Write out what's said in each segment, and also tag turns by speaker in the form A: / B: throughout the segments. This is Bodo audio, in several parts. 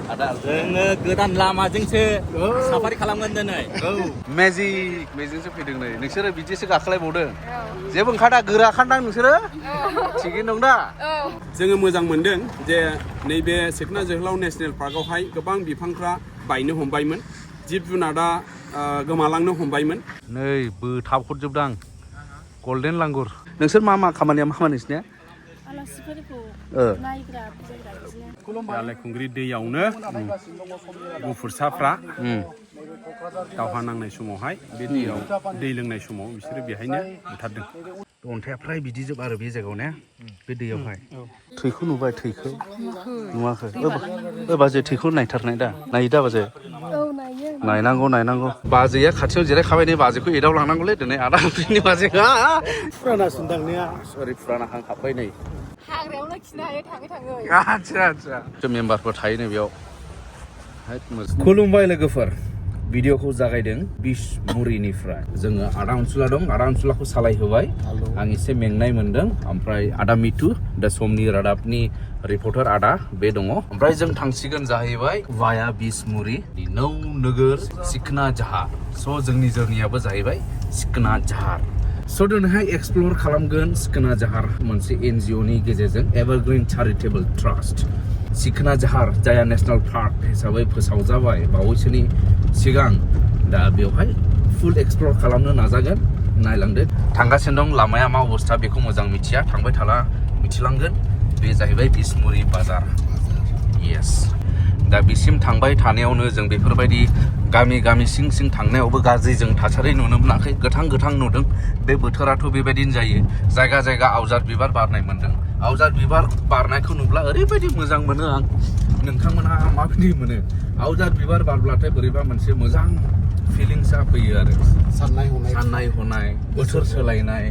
A: Ada जोङो गोदान लामाजोंसो साफारि खालामगोन दिनै
B: मेजिकजोंसो फैदों नै नोंसोरो बिदिसो गाखोलायबावदों जेबो ओंखारा गोरा खान्दां नोंसोरो थिगैनो दं दा
C: जोङो मोजां मोनदों जे नैबे सिखना जोहोलाव नेशनेल पार्कआवहाय गोबां बिफांफ्रा बायनो हमबायमोन जिब जुनारा गोमालांनो हमबायमोन
B: नै बोथाबहरजोबदां गल्डेन लांगुर नोंसोर मा खामानिया मा नोंसिनिया
D: आलासिफोरखौ नायग्रा बुजायग्रा बिदिनो
C: नालेंखुंग्रि दैयावनो गुफुरसाफ्रा दावहा नांनाय समावहाय बे दैयाव दै लोंनाय समाव बिसोरो बेहायनो बुथारदों
B: अन्थाइया फ्राय बिदिजोब आरो बे जायगायाव ने बे दैयावहाय थैखौ नुबाय थैखौ नुवाखै बाजै थैखौ नायथारनाय दा नायो दा बाजै नायनांगौ बाजैया खाथियाव जिरायखाबाय नै बाजैखौ एदाव लांनांगौलै दिनै आदा ओंख्रिनि बाजैखा
C: फुराना सिनदांनाया
B: ओरै फुराना हां हाबबाय नै
D: हाग्रायावनो खिनो हायो थाङै
B: आदसा मेम्बारफोर थायो नै बेयाव खुलुमबाय लोगोफोर भिडिअखौ जागायदों बिसमुरिनिफ्राय जोङो आदा अनसुला दं आदा अनसुलाखौ सालायहोबाय आं एसे मेंनाय मोनदों ओमफ्राय आदा मितु दा समनि रादाबनि रिपर्टार आदा बे दङ ओमफ्राय जों थांसिगोन जाहैबाय वाया बिसमुरि नौ नोगोर सिखना जाहार स' जोंनि जर्नियाबो जाहैबाय सिखना जाहार स' दिनैहाय एक्सप्लर खालामगोन सिखना जाहार मोनसे NGO नि गेजेरजों एभारग्रीन चैरिटेबल ट्रास्ट सिखना जाहार जाया नेशनेल पार्क हिसाबै फोसावजाबाय बावैसोनि सिगां दा बेवहाय फुल एक्सप्लर खालामनो नाजागोन नायलांदो थांगासिनो दं लामाया मा अबस्था बेखौ मोजां मिथिया थांबाय थाला मिथिलांगोन बे जाहैबाय बिसमुरि बाजार येस दा बिसिम थांबाय थानायावनो जों बेफोरबायदि गामि सिं थांनायावबो गाज्रि जों थासारि नुनो मोनाखै गोथां नुदों बे बोथोराथ' बेबायदिनो जायो जायगा आवजार बिबार बारनाय मोनदों आवजार बिबार बारनायखौ नुब्ला ओरैबायदि मोजां मोनो आं नोंथांमोनहा माबायदि मोनो आवजार बिबार बारब्लाथाय बोरैबा मोनसे मोजां फिलिंसआ फैयो आरो साननाय हनाय बोथोर सोलायनाय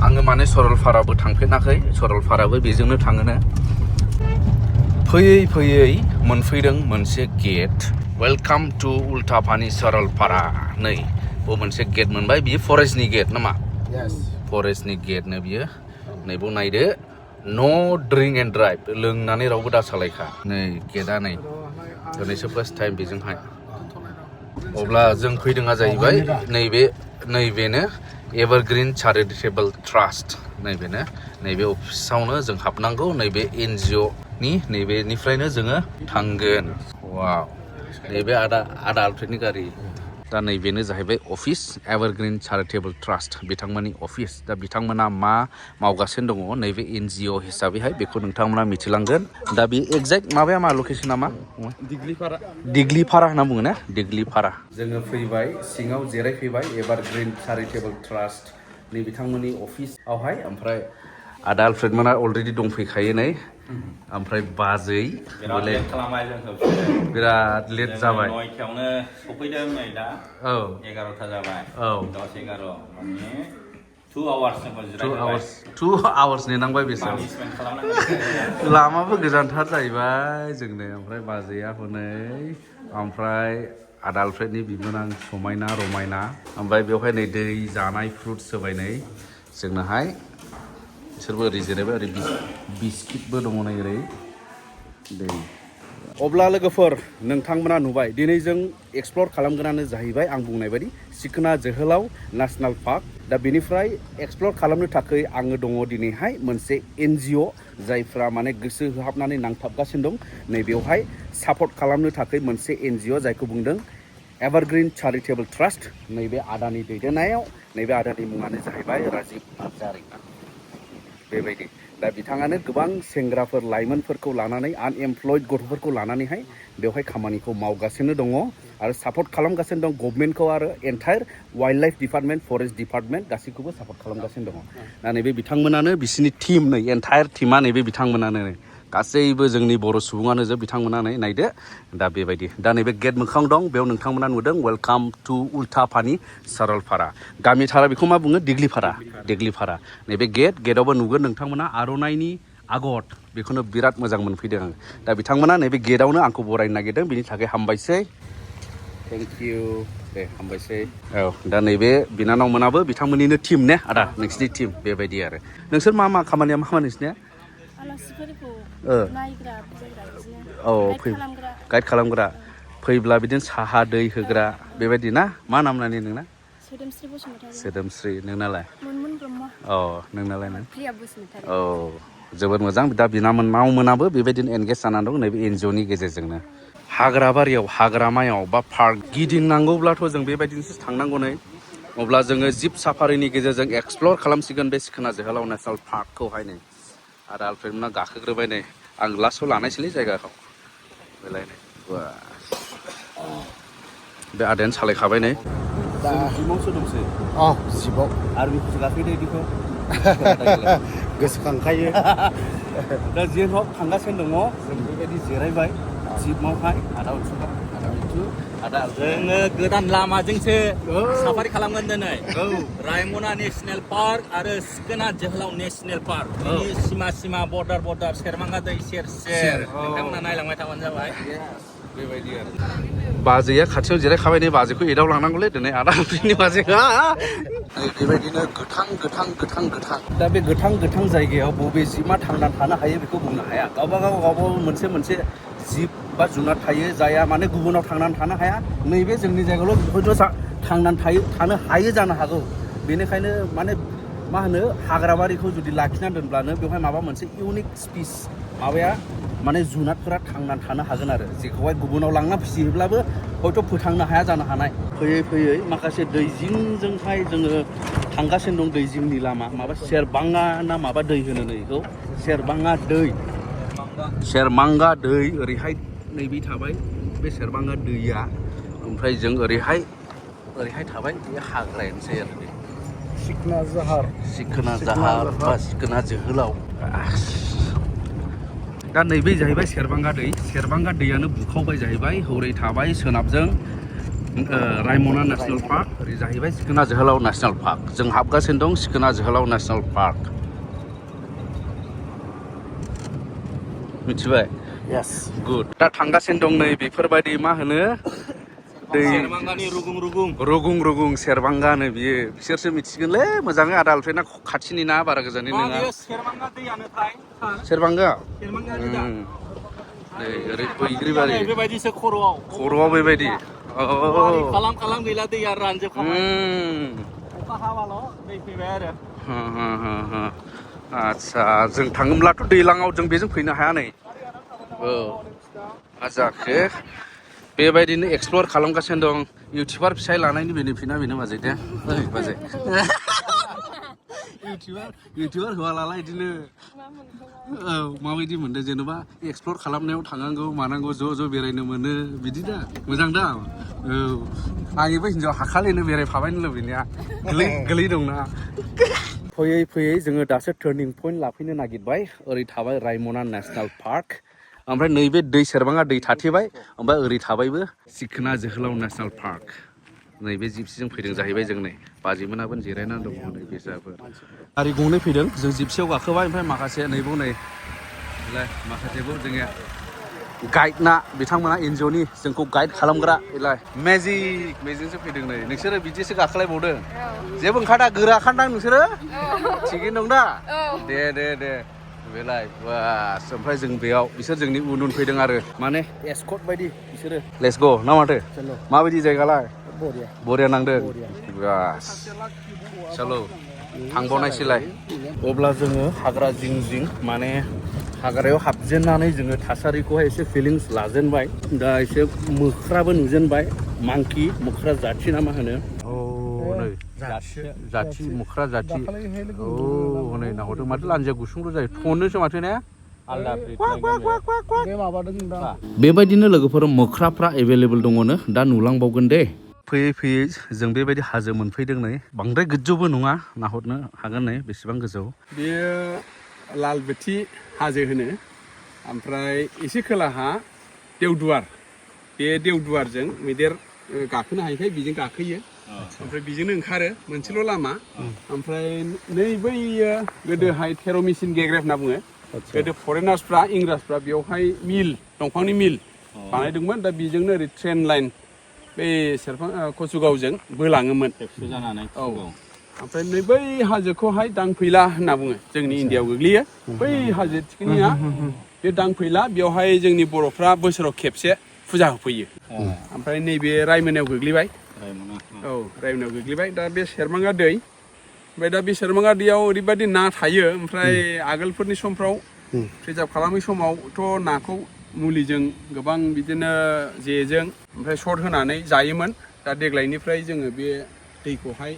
B: आङो माने सरलपाराबो थांफेराखै सरलपाराबो बेजोंनो थाङोना फैयै मोनफैदों मोनसे गेट वेलकाम टु उल्टापानि सरलपारा नै बे मोनसे गेट मोनबाय बियो फरेस्टनि गेट नामा फरेस्टनि गेटनो बियो नैबो नायदो नो ड्रिंक एन्ड ड्राइभ लोंनानै रावबो दा सालायखा नै गेटआ नै दिनैसो फार्स्ट टाइम बेजोंहाय अब्ला जों फैदोंआ जाहैबाय नैबेनो एभारग्रीन चैरिटेबल ट्रास्ट नैबे अफिसावनो जों हाबनांगौ नैबे NGO नि नैबेनिफ्रायनो जोङो थांगोन वाव नैबे आदा आलफ्रेडनि गारि दा नैबेनो जाहैबाय अफिस एभारग्रीन चैरिटेबल ट्रास्ट बिथांमोननि अफिस दा बिथांमोना मा मावगासिनो दङ नैबे NGO हिसाबैहाय बेखौ नोंथांमोना मिथिलांगोन दा बे एक्जेक्ट माबाया मा लकेसना मा दिग्लिपारा होनना बुङो ना दिग्लिपारा जोङो फैबाय सिङाव जिरायफैबाय एभारग्रीन चैरिटेबल ट्रास्ट नि बिथांमोननि अफिसावहाय ओमफ्राय आदा आलफ्रेड मोना अलरेडि दंफैखायो नै ओमफ्राय बाजै बिराद लेट जाबाय
A: 9थायावनो सफैदों नै दा 11ता जाबाय 10:11 माने 2
B: आवार्स नेनांबाय बेसोर लामाबो गोजानथार जाहैबाय जोंनो ओमफ्राय बाजैया हनै ओमफ्राय आदा आलफ्रेडनि बिबोनां समायना रमायना ओमफ्राय बेवहाय नै दै जानाय फ्रुट्स होबाय नै जोंनोहाय बिसोरबो ओरै जिरायबाय ओरै बिस्किटबो दङ नै ओरै दै अब्ला लोगोफोर नोंथांमोना नुबाय दिनै जों एक्सप्लर खालामगोनानो जाहैबाय आं बुंनाय बायदि सिखना जोहोलाव नेशनेल पार्क दा बेनिफ्राय एक्सप्लर खालामनो थाखाय आङो दङ दिनैहाय मोनसे NGO जायफ्रा माने गोसो होहाबनानै नांथाबगासिनो दं नैबेवहाय सापर्ट खालामनो थाखाय मोनसे NGO जायखौ बुंदों एभारग्रीन चैरिटेबल ट्रास्ट नैबे आदानि दैदेननायाव नैबे आदानि मुङानो जाहैबाय राजिब नार्जारि बेबायदि दा बिथाङानो गोबां सेंग्राफोर लाइमोनफोरखौ लानानै आनएमप्लयड गथ'फोरखौ लानानैहाय बेवहाय खामानिखौ मावगासिनो दङ आरो सापर्ट खालामगासिनो दं गभर्नमेन्टखौ आरो entire wild life department forest department गासैखौबो सापर्ट खालामगासिनो दङ दा नैबे बिथांमोनानो बिसिनि टीम नै एन्टायर टीमा नैबे बिथांमोनानो गासैबो जोंनि बर' सुबुङानो जोब बिथांमोनानो नायदो दा बेबायदि दा नैबे गेट मोखां दं बेयाव नोंथांमोना नुदों वेलकाम टु उल्टापानि सरलपारा गामि थारा बेखौ मा बुङो दिग्लिपारा नैबे गेटआवबो नुगोन नोंथांमोना आर'नाइनि आगर बेखौनो बिराद मोजां मोनफैदों आं दा बिथांमोना नैबे गेटआवनो आंखौ बरायनो नागिरदों बिनि थाखाय हामबायसै थेंक इउ दे हामबायसै औ दा नैबे बिनानाव मोनाबो बिथांमोननिनो टीम ने आदा नोंसिनि टीम बेबायदि आरो नोंसोर मा खामानिया मा खामानि नोंसिनिया
D: आलासिफोरखौ नायग्रा बुजायग्रा बिदिनो
B: गाइड खालामग्रा फैब्ला बिदिनो साहा दै होग्रा बेबायदि ना मा नाम नानि नोंना
D: सोदोमस्रि बसुमतारी
B: सोदोमस्रि नोंनालाय
D: मुनमुन ब्रह्म
B: नोंनालाय नों
D: प्रिया बसुमतारी
B: जोबोद मोजां दा बिनानावमोनाबो बेबायदिनो एंगेज जानानै दं नैबे एनजिअनि गेजेरजोंनो हाग्राबारियाव हाग्रामायाव बा पार्क गिदिंनांगौब्लाथ' जों बेबायदिनोसो थांनांगौ नै अब्ला जोङो जिप साफारिनि गेजेरजों एक्सप्लर खालामसिगोन बे सिखोना जोहोलाव नेसनेल पार्कखौहाय नै आरो आलफ्रेडमोना गाखोग्रोबाय नै आं लास्टआव लानायसैलै जायगाखौ बेलायनो बे आदायानो सालायखाबाय नै जिबावसो दंसै
E: जिबाव
B: आरो बेखौसो गाखोदो बिदिखौ
E: गोसोखांखायो
B: दा जेराव थांगासिनो दङ जों बेबायदि जिरायबाय जिपआवहाय आदा उत्सुखा आदा मिथु आदा
A: जोङो गोदान लामाजोंसो साफारि खालामगोन दिनै रायमना नेसनेल पार्क आरो सिखोना जोहोलाव नेसनेल पार्क बिनि सिमा बर्डार सेरमांगा दै सेर नोंथांमोना नायलांबाय थाबानो जाबाय
B: बेबायदि आरो बाजैया खाथियाव जिरायखाबाय नै बाजैखौ एदाव लांनांगौलै दिनै आदा आलफ्रेडनि बाजैखौ बेबायदिनो गोथां दा बे गोथां जायगायाव बबे जिबआ थांनानै थानो हायो बेखौ बुंनो हाया गावबागाव मोनसे जिब बा जुनार थायो जाया माने गुबुनाव थांनानै थानो हाया नैबे जोंनि जायगायावल' हयथ' थांनानै थानो हायो जानो हागौ बेनिखायनो माने मा होनो हाग्राबारिखौ जुदि लाखिनानै दोनब्लानो बेवहाय माबा मोनसे इउनिक स्पिस माबाया माने जुनादफोरा थांनानै थानो हागोन आरो जेखौहाय गुबुनाव लांना फिसियोब्लाबो हयथ' फोथांनो हाया जानो हानाय फैयै माखासे दै जिंजोंहाय जोङो थांगासिनो दं दै जिंनि लामा माबा सेरबाङा ना माबा दै होनो बेखौ सेरमांगा दै ओरैहाय नैबे थाबाय बे सेरबाङा दैया ओमफ्राय जों ओरैहाय थाबाय बे हाग्रायानोसै आरो बे
E: सिखना जाहार
B: बा सिखोना जोहोलाव दा नैबे जाहैबाय सेरबाङा दैयानो बुखावबाय जाहैबाय हौरै थाबाय सोनाबजों रायमना नेसनेल पार्क ओरै जाहैबाय सिखोना जोहोलाव नेसनेल पार्क जों हाबगासिनो दं सिखोना जोहोलाव नेसनेल पार्क मिथिबाय गुड दा थांगासिनो दं नै बेफोरबायदि मा होनो दै
A: सेरमांगानि
B: रुगुं सेरबांगानो बियो बिसोरसो मिथिगोनलै मोजाङै आदा आलफ्रेडना खाथिनि ना बारा गोजाननि नङा
A: सेरमांगा दैयानोथाय
B: सेरबांगा
A: दा
B: नै ओरै बैग्रिबारि
A: बेबायदिसो खर'आव
B: बेबायदि
A: खालाम गैला दैया रानजोबखाबाय अखा हाबाल' दै फैबाय आरो
B: आदसा जों थाङोब्लाथ' दैलाङाव जों बेजों फैनो हाया नै मा जाखो बेबायदिनो एक्सप्लर खालामगासिनो दं इउटिउबार फिसाय लानायनि बेनिफिटआ बेनो बाजै दे बाजै इउटिउबार होआलाला बिदिनो माबायदि मोनदों जेनेबा एक्सप्लर खालामनायाव थांनांगौ मानांगौ ज' बेरायनो मोनो बिदि दा मोजां दा आंनिबो हिन्जाव हाखालिनो बेरायफाबायनो लुबैनाया गोलै दंना फैयै जोङो दासो टार्निं पइन्ट लाफैनो नागिरबाय ओरै थाबाय रायमना नेसनेल पार्क ओमफ्राय नैबे दै सेरबाङा दै थाथेबाय ओमफ्राय ओरै थाबायबो सिखोना जोहोलाव नेसनेल पार्क नैबे जिपसिजों फैदों जाहैबाय जों नै बाजैमोनाबो जिरायनानै दङ नै बिसाफोर गारि गंनै फैदों जों जिपसियाव गाखोबाय ओमफ्राय माखासे माखासेबाव जोङो गाइड ना बिथांमोना एनजिअनि जोंखौ गाइड खालामग्रा मेजिकजों फैदों नै नोंसोरो बिदिसो गाखोलायबावदों जेबो ओंखारा गोराखानदां नोंसोरो थिगैनो दं दा दे बेलाय बास ओमफ्राय जों बेयाव बिसोर जोंनि उन फैदों आरो माने एस्कर्ट बायदि बिसोरो लेट्स गो ना माथो माबायदि जायगालाय बरिया नांदों बास चलो थांबावनायसैलाय अब्ला जोङो हाग्रा जिं माने हाग्रायाव हाबजेननानै जोङो थासारिखौहाय एसे फिलिंस लाजेनबाय दा एसे मोख्राबो नुजेनबाय मांकि मोख्रा जाथि ना मा होनो जाथि मोख्रा जाथि हनै नाहरदों माथो लान्जाया गुसुंल' जायो थननोसो माथो ने बेबायदिनो लोगोफोर मोख्राफ्रा एभेलेबल दङनो दा नुलांबावगोन दे फैयै जों बेबायदि हाजो मोनफैदों नै बांद्राय गोजौबो नङा नाहरनो हागोन नै बेसेबां गोजौ
C: बेयो लालबोथि हाजो होनो ओमफ्राय एसे खोलाहा देवदुवार बे देवदुवारजों मैदेर गाखोनो हायिखाय बेजों गाखोयो ओमफ्राय बेजोंनो ओंखारो मोनसेल' लामा ओमफ्राय नै बैयो गोदोहाय थेर' मेसिन गेग्रेब होनना बुङो गोदो फरेनार्सफ्रा इंराजफ्रा बेवहाय दंफांनि मिल बानायदोंमोन दा बेजोंनो ओरै ट्रेन लाइन बे कचुगावजों बोलाङोमोन ओमफ्राय नै बै हाजोखौहाय दांफैला होनना बुङो जोंनि इण्डियायाव गोग्लैयो बै हाजो थिखिनिया बे दांफैला बेवहाय जोंनि बर'फ्रा बोसोराव खेबसे फुजा होफैयो ओमफ्राय नैबे रायमोनायाव गोग्लैबाय औ रायमोनायाव गोग्लैबाय दा बे सेरमांगा दै ओमफ्राय दा बे सेरमांगा दैयाव ओरैबायदि ना थायो ओमफ्राय आगोलफोरनि समफ्राव प्रिजार्भ खालामै समावथ' नाखौ मुलिजों गोबां बिदिनो जेजों ओमफ्राय सर्ट होनानै जायोमोन दा देग्लायनिफ्राय जोङो बे दैखौहाय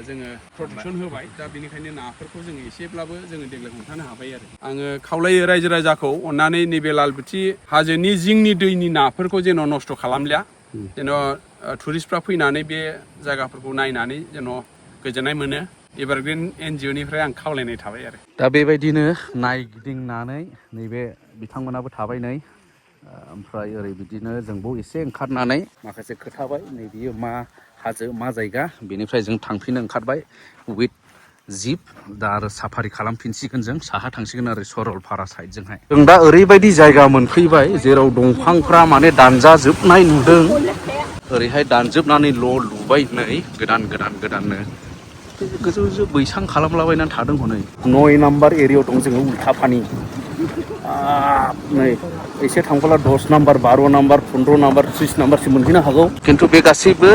C: जोङो प्रटेकसन होबाय दा बेनिखायनो नाफोरखौ जोङो एसेब्लाबो जोङो देग्लाय हमथानो हाबाय आरो आङो खावलायो रायजो राजाखौ अननानै नैबे लालबोथि हाजोनि जिंनि दैनि नाफोरखौ जेन' नस्थ' खालामलिया जेन' टुरिस्टफ्रा फैनानै बे जायगाफोरखौ नायनानै जेन' गोजोननाय मोनो एभारग्रिन NGO निफ्राय आं खावलायनाय थाबाय आरो
B: दा बेबायदिनो नायगिदिंनानै नैबे बिथांमोनाबो थाबाय नै ओमफ्राय ओरै बिदिनो जोंबो एसे ओंखारनानै माखासे खोथाबाय नै बियो मा हाजो मा जायगा बेनिफ्राय जों थांफिनो ओंखारबाय उइथ जिप दा आरो साफारि खालामफिनसिगोन जों साहा थांसिगोन आरो सरलपारा साइडजोंहाय जों दा ओरैबायदि जायगा मोनफैबाय जेराव दंफांफ्रा माने दानजाजोबनाय नुदों ओरैहाय दानजोबनानै लुबाय नै गोदाननो गोजौ बैसां खालामलाबायनानै थादों हनै 9 नाम्बार एरियायाव दं जोङो उल्थाफानि नै एसे थांबोला 10 नाम्बार 12 नाम्बार 15 नाम्बार 30 नाम्बारसिम मोनहैनो हागौ खिन्थु बे गासैबो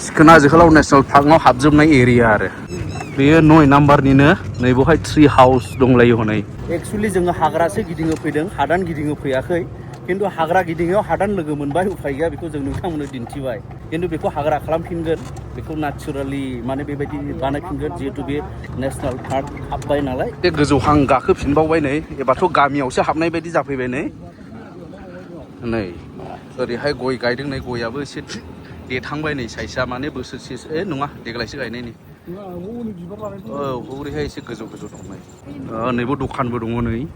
B: सिखोना जोहोलाव नेसनेल पार्कआव हाबजोबनाय एरिया आरो बेयो 9 नाम्बारनिनो नै बेवहाय ट्रि हाउस दंलायो हनै एक्सुवेलि जोङो हाग्रासो गिदिङो फैदों हादान गिदिङो फैयाखै खिन्थु हाग्रा गिदिङाव हादान लोगो मोनबाय उफाय गैया बेखौ जों नोंथांमोननो दिन्थिबाय खिन्थु बेखौ हाग्रा खालामफिनगोन बेखौ नेचारेलि माने बेबायदि बानायफिनगोन जिहेतु बे नेसनेल पार्क हाबबाय नालाय बे गोजौहां गाखोफिनबावबाय नै एबारथ' गामियावसो हाबनाय बायदि जाफैबाय नै ओरैहाय गय गायदों नै गयाबो एसे देरहांबाय नै साइसआ माने बोसोरसे नङा देग्लायसो गायनायनि औ ओरैहाय एसे गोजौ दं नै नैबो दखानबो दङ नै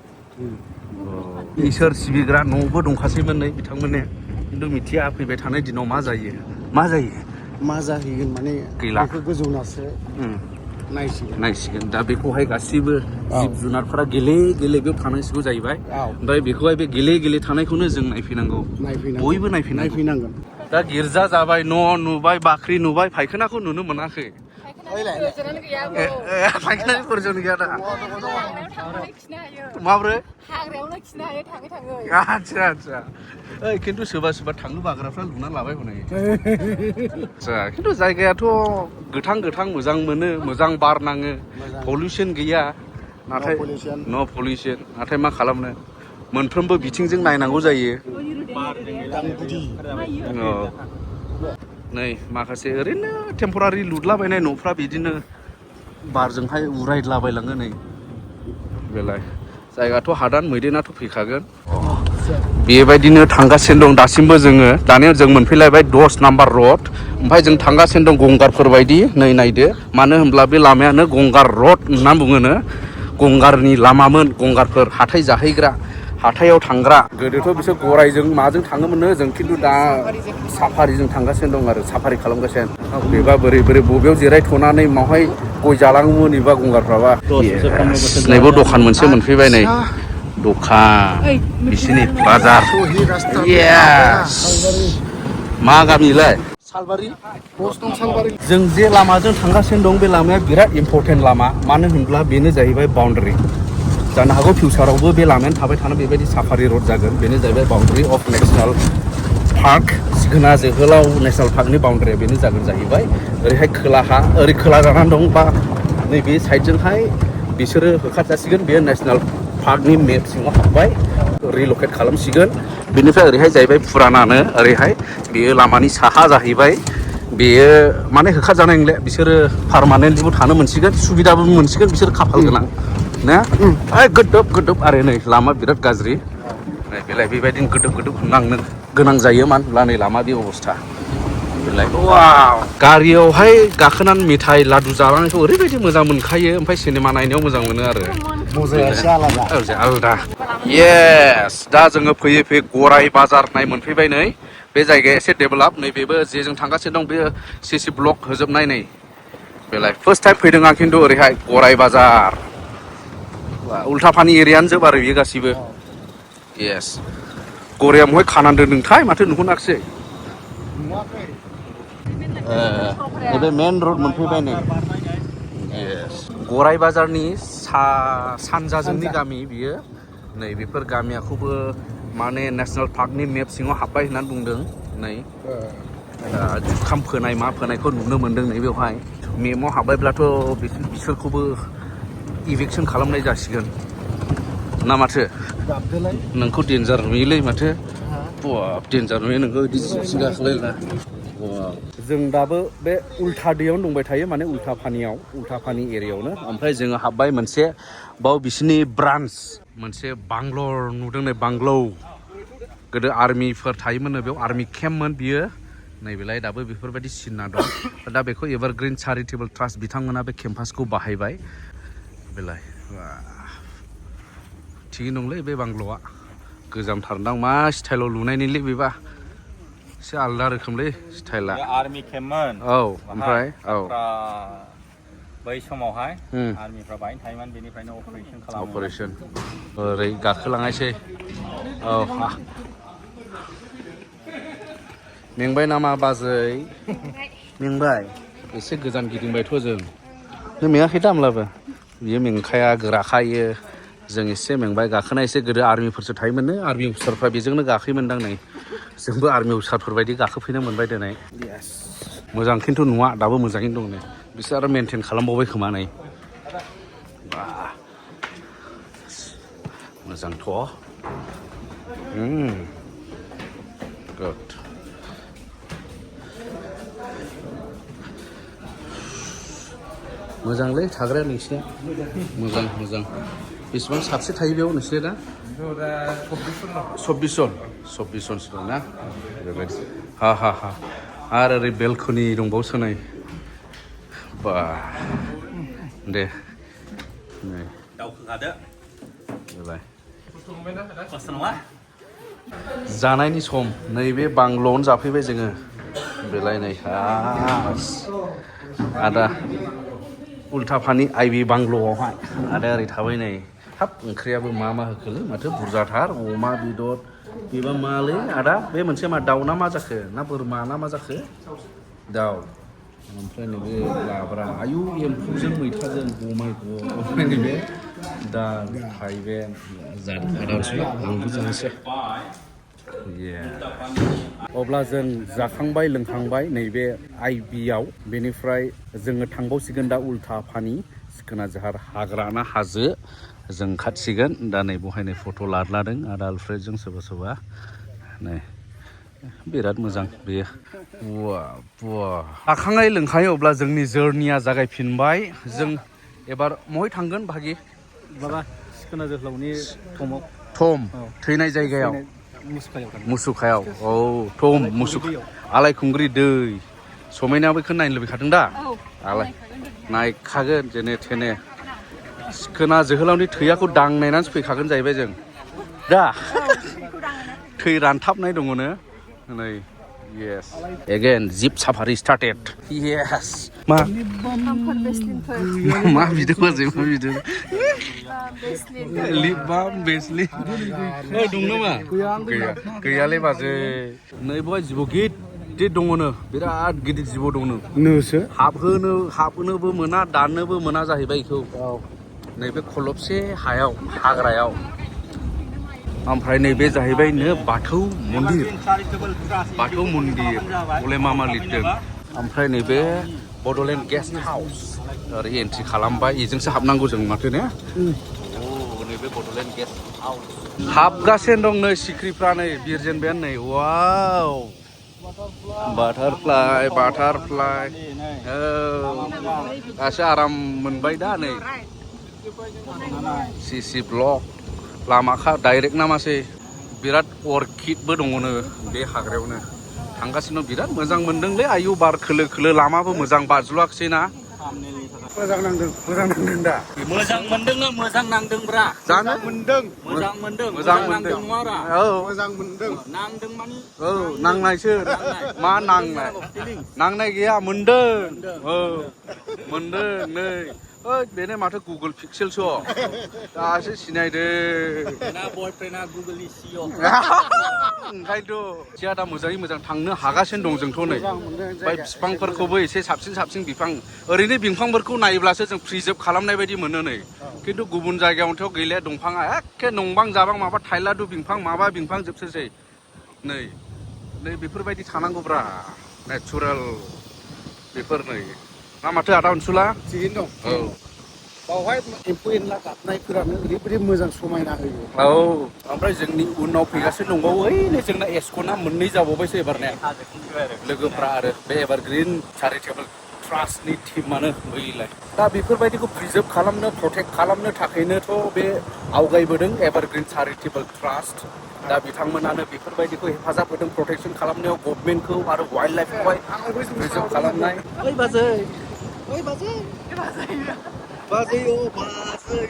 B: इसोर सिबिग्रा न'बो दंखासैमोन नै बिथांमोनने खिन्थु मिथिया फैबाय थानाय दिनाव मा जायो
E: मा जाहैगोन माने
B: गैला
E: बेखौ गोजौनासो
B: नायसिगोन दा बेखौहाय गासिबो जिब जुनारफोरा गेले बेयाव थानांसिगौ जाहैबाय ओमफ्राय बेखौहाय बे गेले थानायखौनो जों नायफैनांगौ बयबो नायफैनांगौ दा गिर्जा जाबाय न' नुबाय बाख्रि नुबाय फायखानाखौ नुनो मोनाखै फायखानानि प्रयजन गैया दा माब्रै
D: हाग्रायावनो खिनो हायो थाङै
B: आच्छा खिन्थु सोरबा थांनो बाग्राफ्रा लुना लाबाय हनै खिन्थु जायगायाथ' गोथां मोजां मोनो मोजां बार नाङो पलिउसन गैया नाथाय न' पलिउसन नाथाय मा खालामनो मोनफ्रोमबो बिथिंजों नायनांगौ जायो नै माखासे ओरैनो टेम्परारि लुदलाबायनाय न'फ्रा बिदिनो बारजोंहाय उरायलाबायलाङो नै बेलाय जायगाथ' हादान मैदेनाथ' फैखागोन बेबायदिनो थांगासिनो दं दासिमबो जोङो दानिया जों मोनफैलायबाय 10 नाम्बार रड ओमफ्राय जों थांगासिनो दं गंगारफोर बायदि नै नायदो मानो होनब्ला बे लामायानो गंगार रड होनना बुङोनो गंगारनि लामामोन गंगारफोर हाथाय जाहैग्रा हाथायाव थांग्रा गोदोथ' बिसोर गरायजों माजों थाङोमोननो जों खिन्थु दा साफारिजों थांगासिनो दं आरो साफारि खालामगासिनो बेबा बोरै बबेयाव जिरायथ'नानै मावहाय गय जालाङोमोन एबा गंगारफ्राबा नैबो दखान मोनसे मोनफैबाय नै दखान बिसिनि बाजार मा गामिलाय सालबारि जों जे लामाजों थांगासिनो दं बे लामाया बिराद इम्परटेन्ट लामा मानो होनब्ला बेनो जाहैबाय बाउन्डारि जानो हागौ फिउचारावबो बे लामायानो थाबाय थानो बेबायदि साफारि रड जागोन बेनो जाहैबाय बाउन्डारि अफ नेसनेल पार्क सिखोना जोहोलाव नेसनेल पार्कनि बाउन्डारिया बेनो जागोन जाहैबाय ओरैहाय खोलाहा ओरै खोला जानानै दं बा नैबे साइडजोंहाय बिसोरो होखारजासिगोन बेयो नेसनेल पार्कनि मेप सिङाव हाबबाय रिलकेट खालामसिगोन बेनिफ्राय ओरैहाय जाहैबाय फुरानानो ओरैहाय बेयो लामानि साहा जाहैबाय बेयो माने होखारजानाय नंले बिसोरो पारमानेन्टलिबो थानो मोनसिगोन सुबिदाबो मोनसिगोन बिसोर खाफाल गोनां ना गोदोब आरो नै लामा बिराद गाज्रि बेलाय बेबायदिनो गोदोब नांनो गोनां जायो मानो होनब्ला नै लामा बे अबस्था बेलाय गारियावहाय गाखोनानै मेथाइ लादु जालांनायखौ ओरैबायदि मोजां मोनखायो ओमफ्राय सिनेमा नायनायाव मोजां मोनो आरो आलादा येस दा जोङो फैयै गराय बाजार नाय मोनफैबाय नै बे जायगाया एसे डेभेलप नैबेबो जे जों थांगासिनो दं बे सिसि ब्लक होजोबनाय नै बेलाय फार्स्ट टाइम फैदों आं खिन्थु ओरैहाय गराय बाजार उल्थाफानि एरियानो जोब आरो बेयो गासिबो येस गराया महाय खानानै दोनदोंथाय माथो नुहुराखिसै बे मेन रड मोनफैबाय नै येस गराय बाजारनि सानजाजोंनि गामि बियो नै बेफोर गामियाखौबो माने नेसनेल पार्कनि मेप सिङाव हाबबाय होननानै बुंदों नै जुखाम फोनाय मा फोनायखौ नुनो मोन्दों नै बेवहाय मेपआव हाबबायब्लाथ' बिसोरखौबो इभिकसन खालामनाय जासिगोन ना माथो नोंखौ डेन्जार नुयोलै माथो बाब डेन्जार नुयो नोंखौ बिदि जिबसि गाखोलायला जों दाबो बे उल्था दैयावनो दंबाय थायो माने उल्था पानि एरियायावनो ओमफ्राय जोङो हाबबाय मोनसे बाव बिसोरनि ब्रान्स मोनसे बांग्लर नुदों नै बांग्लौ गोदो आर्मिफोर थायोमोननो बेयाव आर्मि केम्पमोन बियो नैबेलाय दाबो बेफोरबायदि सिनना दं दा बेखौ एभारग्रिन चारिटेबल ट्रास्ट बिथांमोना बे केम्पासखौ बाहायबाय बेलाय थिगैनो दंलै बे बांग्ल'आ गोजामथारदां मा स्टाइलाव लुनायनिलै बेबा एसे आलदा रोखोमलै स्टाइला
A: आर्मि केम्पमोन
B: औ ओमफ्राय औ
A: बै समावहाय आर्मिफ्रा बाहायनो थायोमोन बेनिफ्रायनो अपारेशन खालामो
B: अपारेशन ओरै गाखोलांनायसै औ मेंबाय नामा बाजै मेंबाय एसे गोजान गिदिंबायथ' जों नों मेङाखै दा होमब्लाबो बियो मेंखाया गोराखायो जों एसे मेंबाय गाखोनाय एसे गोदो आर्मिफोरसो थायोमोननो आर्मि अफिसारफ्रा बेजोंनो गाखोयोमोनदां नै जोंबो आर्मि अफिसारफोरबायदि गाखोफैनो मोनबाय दिनै मोजां खिन्थु नुवा दाबो मोजाङैनो दं नै बिसोर आरो मेनटेन खालामबावबाय खोमा नै मोजांथ' गुड मोजांलै थाग्राया नोंसिना मोजां बेसेबां साबसे थायो बेयाव नोंसिना दा 24 जनसो दं ना बेबायदि हा आरो ओरै बेलकनि दंबावसो नै बा दे नै
A: दावखोखादो
B: बेलाय
A: खस्थ' नङा
B: जानायनि सम नैबे बांग्ल'आवनो जाफैबाय जोङो बेलाय नै आदा उल्था पानि आइबि बांग्ल'आवहाय आदा ओरै थाबाय नै हाब ओंख्रियाबो मा होखोलै माथो बुरजाथार अमा बेदर बेबा मालै आदा बे मोनसे मा दाउ ना मा जाखो ना बोरमा ना मा जाखो दाउ ओमफ्राय नैबे लाब्रा आयु एम्फौजों मैथाजों ओमफ्राय नैबे दाल थाइबें आंबो जानोसै अब्ला जों जाखांबाय लोंखांबाय नैबे आइबिआव बेनिफ्राय जोङो थांबावसिगोन दा उल्था पानि सिखोना जोहार हाग्रा ना हाजो जों खाथिगोन दा नै बहाय फट' लादों आदा आलफ्रेडजों सोरबा नै बिराद मोजां बेयो जाखांनाय लोंखायो अब्ला जोंनि जर्निया जागायफिनबाय जों एबार महाय थांगोन भागि
E: माबा सिखोना जोहोलावनि
B: थम थैनाय जायगायाव मुसुखायाव औ थम आलायखुंग्रि दै समायना बेखौ नायनो लुबैखादों दा नायखागोन जेने थेने सिखोना जोहोलावनि थैयाखौ दांनायनानैसो फैखागोन जाहैबाय जों दा थै रानथाबनाय दङ नो नै yes again jeep safari started yes मा बिदों बाजै मा बिदों लिप बाम बेस्लिन दं नामा गैयालै बाजै नै बहाय जिबौ गिदिर दङनो बिराद गिदिर जिबौ दङनो
E: नोसो
B: हाबहोनोबो मोना दाननोबो मोना जाहैबाय बेखौ नैबे खलबसे हायाव हाग्रायाव ओमफ्राय नैबे जाहैबायनो बाथौ मन्दिर हले मा लिरदों ओमफ्राय नैबे बड'लेण्ड गेस्ट हाउस ओरै एन्ट्रि खालामबाय बेजोंसो हाबनांगौ जों माथो ने नैबे बड'लेण्ड गेस्ट हाउस हाबगासिनो दं नै सिख्रिफ्रा नै बिरजेनबायानो नै वाव बाटारफ्लाइ औ दासो आराम मोनबाय दा नै सिसि ब्लक लामाखा डाइरेक्ट नामासै बिराद अर्किडबो दङनो बे हाग्रायावनो थांगासिनो बिराद मोजां मोनदोंलै आयु बार खोलो लामाबो मोजां बाज्ल'आखिसै ना
E: मोजां नांदों दा
A: मोजां मोनदोंना मोजां नांदोंब्रा
B: जानो
A: मोजां मोनदों नङारा
B: औ
E: मोजां मोनदों
A: नांदों मानि
B: औ नांनायसो मा नांनाय गैया मोनदों औ मोनदों नै ओइ बेनो माथो गुगल पिक्सेलसो दासो सिनायदों
A: बेना बयफ्रेन्डआ गुगोलनि सिइअ
B: ओंखायनोथ' सिया दा मोजाङै मोजां थांनो हागासिनो दं जोंथ' नै ओमफ्राय बिफांफोरखौबो एसे साबसिन साबसिन बिफां ओरैनो बिफांफोरखौ नायोब्लासो जों प्रिजार्भ खालामनाय बायदि मोनो नै खिन्थु गुबुन जायगायावथ' गैले दंफाङा एखे नंबां जाबां माबा थाइलादु बिफां माबा बिफां जोबसोसै नै नै बेफोरबायदि थानांगौब्रा नेचारेल बेफोर नै मा माथो आदा अनसुला
E: थिगैनो दं
B: औ
E: बावहाय एम्फौ एनला गाबनायफोरानो ओरैबायदि मोजां समायना होयो
B: औ ओमफ्राय जोंनि उनाव फैगासिनो दंबावो ओइनो जोंना एस्क'ना मोननै जाबावबायसो एबारने लोगोफ्रा आरो बे एभारग्रिन चारिटेबल ट्रास्टनि टिमानो बैलाय दा बेफोरबायदिखौ प्रिजार्भ खालामनो प्रटेक्ट खालामनो थाखायनोथ' बे आवगायबोदों एभारग्रिन चारिटेबल ट्रास्ट दा बिथांमोनानो बेफोरबायदिखौ हेफाजाब होदों प्रटेक्सन खालामनायाव गभर्नमेन्टखौ आरो वाइल्ड लाइफखौहाय प्रिजार्भ खालामनाय ओइ बाजै बाजै औ बाजै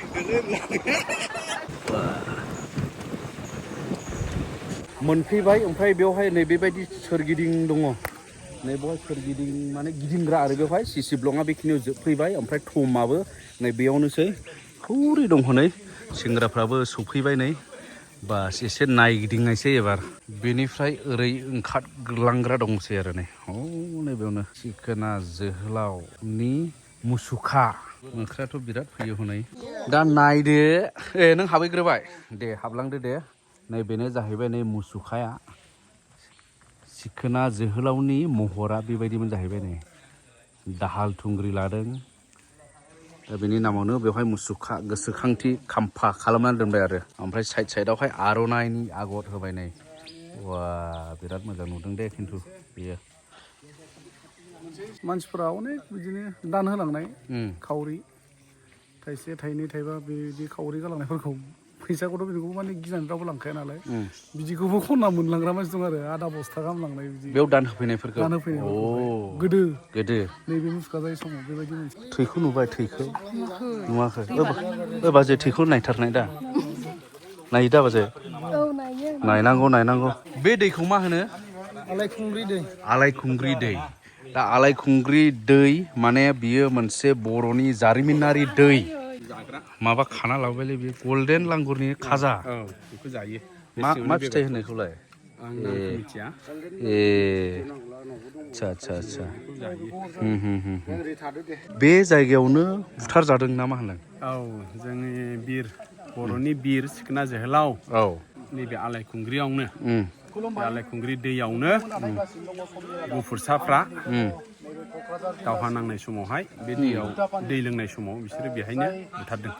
B: मोनफैबाय ओमफ्राय बेवहाय नै बेबायदि सोरगिदिं दङ नै बेवहाय सोरगिदिं माने गिदिंग्रा आरो बेवहाय सिसि ब्लकआ बेखिनियाव जोबफैबाय ओमफ्राय थमाबो नै बेयावनोसै हौरै दं हनै सेंग्राफ्राबो सफैबाय नै बास एसे नायगिदिंनायसै एबार बेनिफ्राय ओरै ओंखारलांग्रा दंसै आरो नै नैबेयावनो सिखोना जोहोलावनि मुसुखा मोख्रायाथ' बिराद फैयो हनै दा नायदो नों हाबहैग्रोबाय दे हाबलांदो दे नै बेनो जाहैबाय नै मुसुखाया सिखोना जोहोलावनि महरा बेबायदिमोन जाहैबाय नै दाहाल थुंग्रि लादों दा बेनि नामावनो बेवहाय मुसुखा गोसोखांथि खाम्फा खालामनानै दोनबाय आरो ओमफ्राय साइड साइडआवहाय आर'नाइनि आगर होबाय नै वा बिराद मोजां नुदों दे खिन्थु बेयो
E: मानसिफोरा अनेक बिदिनो दान होलांनाय खावरि थाइसे थाइनै थाइबा बिदि खावरि गालांनायफोरखौ फैसाखौथ' बेखौ माने गिनानै रावबो लांखाया नालाय बिदिखौबो खनना मोनलांग्रा मानसि दं आरो आधा बस्था गाहाम लांनाय बिदि
B: बेयाव दान होफैनायफोरखौ
E: दान होफैनायफोरखौ गोदो
B: गोदो
E: नैबे मुसुखा जायै समाव बेबायदि मोनसे
B: थैखौ नुबाय थैखौ नुवाखै ओ बाजै थैखौ नायथारनाय दा नायो दा बाजै नायनांगौ बे दैखौ मा होनो आलायखुंग्रि दै दा आलायखुंग्रि दै माने बियो मोनसे बर'नि जारिमिनारि दै माबा खाना लाबोबायलै बे गल्डेन लांगुरनि खाजा
C: बेखौ जायो
B: मा फिथाइ होननायखौलाय
C: आं नामखौ मिथिया
B: आदसा बे जायगायावनो बुथार जादों ना मा होनदों
C: औ जोंनि बर'नि बिर सिखोना जोहोलाव
B: औ
C: नैबे आलायखुंग्रियावनो बे आलायखुंग्रि दैयावनो गुफुरसाफ्रा दावहा नांनाय समावहाय बे दैयाव दै लोंनाय समाव बिसोरो बेहायनो बुथारदों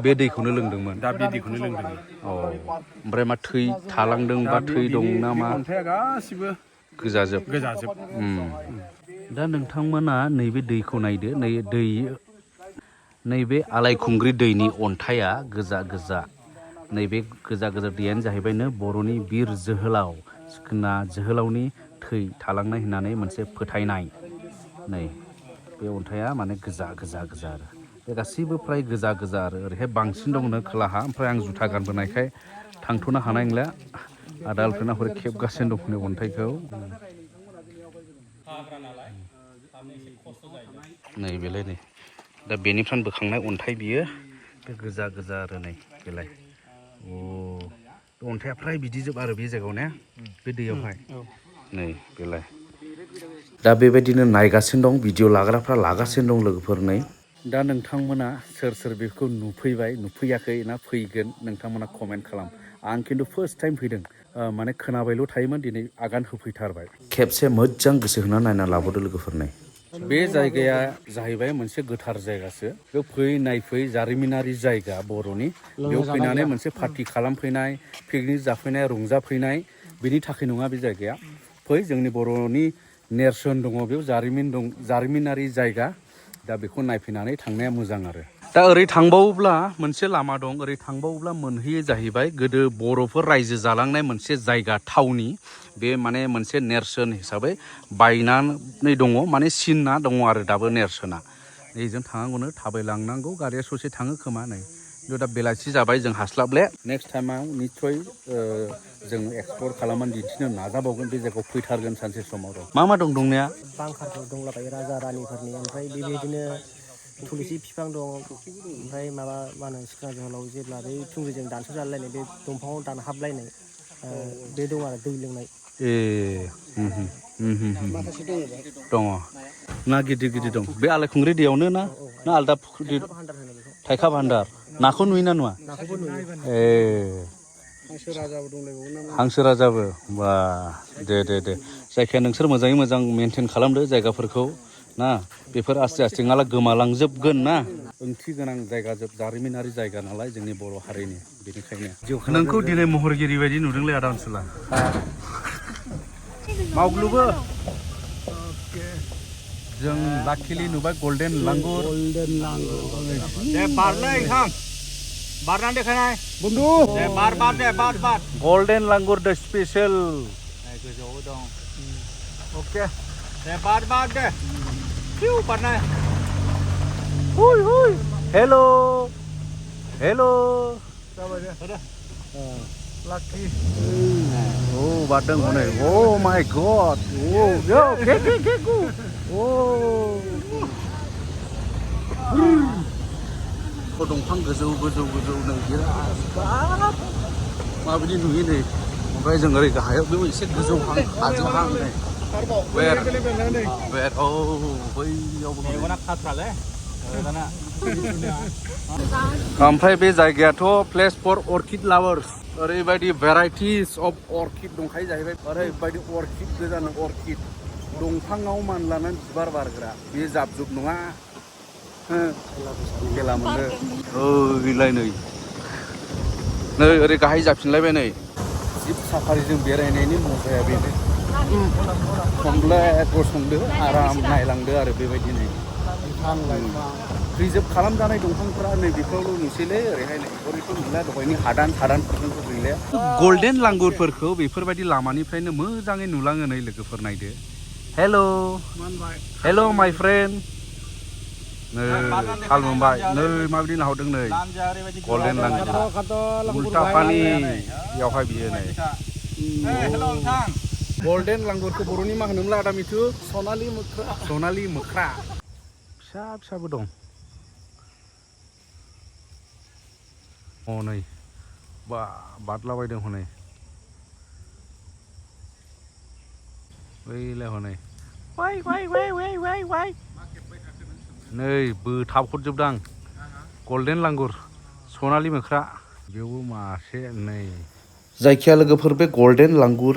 B: बे दैखौनो लोंदोंमोन
C: दा बे दैखौनो लोंदोंमोन
B: ओमफ्राय मा थै थालांदों बा थै दं ना मा
C: अन्थाइआ गासिबो
B: गोजाजोब दा नोंथांमोना नैबे दैखौ नायदो नैबे आलायखुंग्रि दैनि अन्थाइआ गोजा नैबे गोजा दैयानो जाहैबायनो बर'नि बिर जोहोलाव सिखोना जोहोलावनि थै थालांनाय होननानै मोनसे फोथायनाय नै बे अन्थाइआ माने गोजा आरो बे गासैबो फ्राय गोजा आरो ओरैहाय बांसिन दंनो खोलाहा ओमफ्राय आं जुथा गानबोनायखाय थांथ'नो हानाय नंला आदा आलफ्रेना हरै खेबगासिनो दं अन्थाइखौ नै बेलाय नै दा बेनिफ्रायनो बोखांनाय अन्थाइ बियो बे गोजा आरो नै बेलाय अन्थाइआ फ्राय बिदिजोब आरो बे जायगायाव ने बे दैयावहाय नै बेलाय दा बेबायदिनो नायगासिनो दं भिडिअ लाग्राफ्रा लागासिनो दं लोगोफोर नै दा नोंथांमोना सोर बेखौ नुफैयाखै ना फैगोन नोंथांमोना कमेन्ट खालाम आं खिन्थु फार्स्ट टाइम फैदों माने खोनाबायल' थायोमोन दिनै आगान होफैथारबाय खेबसे मोजां गोसो होनानै नायना लाबोदो लोगोफोरनै बे जायगाया जाहैबाय मोनसे गोथार जायगासो बेयाव नायफै जारिमिनारि जायगा बर'नि बेयाव फैनानै मोनसे पार्टि खालामफैनाय पिकनिक जाफैनाय रंजाफैनाय बेनि थाखाय नङा बे जायगाया फै जोंनि बर'नि नेरसोन दङ बेयाव जारिमिनारि जायगा दा बेखौ नायफैनानै थांनाया मोजां आरो दा ओरै थांबावोब्ला मोनसे लामा दं ओरै थांबावोब्ला मोनहैयो जाहैबाय गोदो बर'फोर रायजो जालांनाय मोनसे जायगा थावनि बे माने मोनसे नेरसोन हिसाबै बायनानै दङ माने सिनना दङ आरो दाबो नेरसोना नैजों थांनांगौनो थाबायलांनांगौ गारिया ससे थाङो खोमा नै खिन्थु दा बेलासि जाबाय जों हास्लाबले नेक्स्ट टाइमाव निस्सय जों एक्सप्लर खालामनानै दिन्थिनो नाजाबावगोन बे जायगायाव फैथारगोन सानसे समाव मा दं दंनाया
F: बांखारफोर दंलाबायो राजा रानिफोरनि ओमफ्राय बेबायदिनो थुलुसि बिफां दं ओमफ्राय माबा मा होनो सिखना जोहोलाव जेब्ला बे थुंग्रिजों दानस' जालायनाय बे दंफाङाव दानहाबलायनाय बे दं आरो दै लोंनाय माखासे
B: दङ ना गिदिर गिदिर दं बे आलायखुंग्रि दैयावनो ना आलदा फुख्रि थाइखा भान्दार नाखौ नुयोना नुवा
F: नाखौबो नुयो
E: हांसो राजाबो दंलायबावो नामा
B: हांसो राजाबो बा दे जायखिया नोंसोर मोजाङै मोजां मेनटेन खालामदो जायगाफोरखौ ना बेफोर आस्ते आस्ते नङाला गोमालांजोबगोन ना ओंथि गोनां जायगा जारिमिनारि जायगा नालाय जोंनि बर' हारिनि बेनिखायनो नोंखौ दिनै महरगिरि बायदि नुदोंलै आदा ओनसोला मावग्लुबो जों लाखिलि नुबाय गल्डेन लांगुर
A: दे बारलै नोंथां बारनानै देखायनाय
E: बन्धु
A: दे बार दे बार
B: गल्डेन लांगुर द स्पेशल
A: गोजौआव दं
B: अके
A: दे बार दे फिउ बारनाय
B: हुई हेलो
E: जाबाय दे लाखि
B: ओ बारदों हनै ओ माय गॉड ओ यो के गु ओ दंफां गोजौ नै बिराद माबायदि नुयो नै ओमफ्राय जों ओरै गाहायाव बेयाव एसे गोजौहां हाजोहां नै वेर औ बैयावबो
A: मेगना खाथ्रालै दाना
B: ओमफ्राय बे जायगायाथ' प्लेस फर अर्किड लाभार्स ओरैबायदि भेराइटिस अफ अर्किड दंखायो जाहैबाय ओरैबायदि अर्किड गोजान अर्किड दंफाङाव मानलानानै बिबार बारग्रा बे जाबजुब नङा खेला मोनदों ओइलाय नै ओरै गाहाय जाफिनलायबाय नै जिब साफारिजों बेरायनायनि मजाया बेनो संब्लेद गसंदो आराम नायलांदो आरो बेबायदि नै रिजार्भ खालामजानाय दंफांफोरा नै बेफोरावल' नुसैलै ओरैहाय नै ओरैथ' नुला दहायनि हादानफोरजोंथ' गैला गल्डेन लांगुरफोरखौ बेफोरबायदि लामानिफ्रायनो मोजाङै नुलाङो नै लोगोफोर नायदो हेल' माय फ्रेन्ड नै थाल मोनबाय नै माबायदि नाहरदों नै गल्डेन लांगुर उल्टा पानि बेयावहाय बियो नै
E: गल्डेन लांगुरखौ बर'नि मा होनोमोनलाय आदा मिथु
B: सनालि मोख्रा फिसाबो दं नै बादलाबायदों हनै बैलाय हनै नै बोथाबहरजोबदां गल्डेन लांगुर सनालि मोख्रा बेयावबो मासे नै जायखिया लोगोफोर बे गल्डेन लांगुर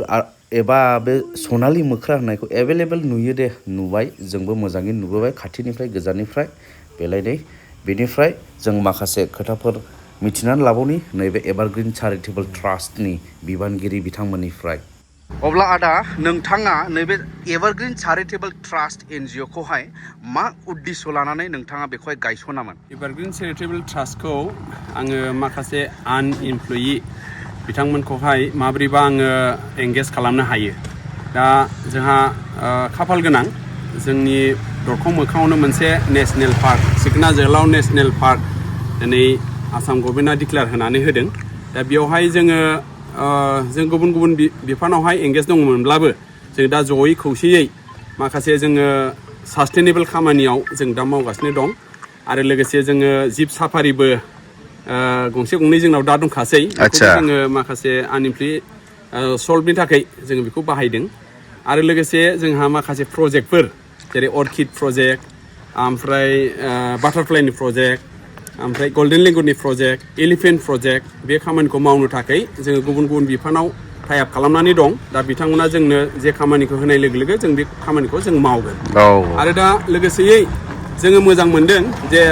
B: एबा बे सनालि मोख्रा होननायखौ एभेलेबेल नुयो दे नुबाय जोंबो मोजाङै नुबोबाय खाथिनिफ्राय गोजाननिफ्राय बेलाय नै बेनिफ्राय जों माखासे खोथाफोर मिथिनानै लाबावनि नैबे एभारग्रिन चेरिटेबल ट्रास्टनि बिबानगिरि बिथांमोननिफ्राय अब्ला आदा नोंथाङा नैबे एभारग्रिन चेरिटेबल ट्रास्ट NGO खौहाय मा उद्देश्य लानानै नोंथाङा बेखौहाय गायसनामोन
C: एभारग्रिन चेरिटेबल ट्रास्टखौ आङो माखासे आनइमप्लयि बिथांमोनखौहाय माब्रैबा आङो एंगेज खालामनो हायो दा जोंहा खाफाल गोनां जोंनि दरखं मोखाङावनो मोनसे नेसनेल पार्क सिखना जोहोलाव नेसनेल पार्क दिनै आसाम गभर्नमेन्टआ डिक्लेयार होनानै होदों दा बेवहाय जों गुबुन बिफानावहाय एंगेज दङमोनब्लाबो जों दा जयै खौसेयै माखासे जोङो सास्टेनेबल खामानियाव जों दा मावगासिनो दं आरो लोगोसे जोङो जिब साफारिबो गंसे गंनै जोंनाव दा दंखासै जोङो माखासे आनइमप्लयि सल्भनि थाखाय जोङो बेखौ बाहायदों आरो लोगोसे जोंहा माखासे प्रजेक्टफोर जेरै अर्किड प्रजेक्ट ओमफ्राय बाटारफ्लाइनि प्रजेक्ट ओमफ्राय गल्डेन लेंगुरनि प्रजेक्ट एलिफेन्ट प्रजेक्ट बे खामानिखौ मावनो थाखाय जोङो गुबुन बिफानाव टाइ आप खालामनानै दं दा बिथांमोना जोंनो जे खामानिखौ होनाय लोगो लोगो जों बे खामानिखौ जों मावगोन आरो दा लोगोसेयै जोङो मोजां मोनदों जे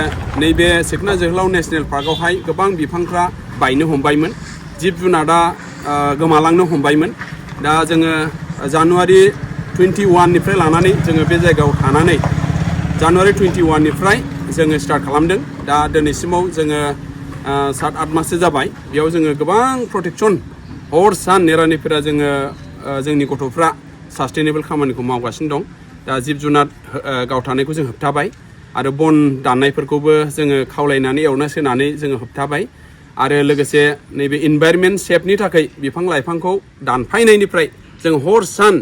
C: नैबे सिखना जोहोलाव नेसनेल पार्कआवहाय गोबां बिफांफ्रा बायनो हमबायमोन जिब जुनारा गोमालांनो हमबायमोन दा जोङो जानुवारि 21निफ्राय लानानै जोङो बे जायगायाव थानानै जानुवारि 21निफ्राय जोङो स्टार्ट खालामदों दा दिनैसिमाव जोङो 7-8 माससो जाबाय बेयाव जोङो गोबां प्रटेक्सन हर सान नेरानिफोरा जोङो जोंनि गथ'फ्रा सास्टेनेबल खामानिखौ मावगासिनो दं दा जिब जुनार गावथारनायखौ जों होबथाबाय आरो बन दाननायफोरखौबो जोङो खावलायनानै एवना सोनानै जोङो होबथाबाय आरो लोगोसे नैबे इनभाइरनमेन्ट सेफनि थाखाय बिफां लाइफांखौ दानफायनायनिफ्राय जों हर सान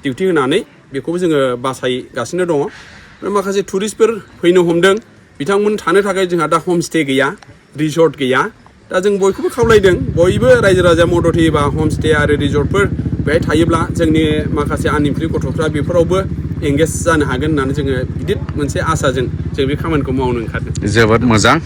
C: डिउटि होनानै बेखौबो जोङो बासायगासिनो दङ माखासे टुरिस्टफोर फैनो हमदों बिथांमोन थानो थाखाय जोंहा दा हमस्टे गैया रिजर्ट गैया दा जों बयखौबो खावलायदों बयबो रायजो राजा मदद होयोबा हमस्टे आरो रिजर्टफोर बेहाय थायोब्ला जोंनि माखासे आनइमप्लयड गथ'फ्रा बेफोरावबो एंगेज जानो हागोन होननानै जोङो गिदिर मोनसे आसाजों जों बे खामानिखौ मावनो ओंखारदों
B: जोबोद मोजां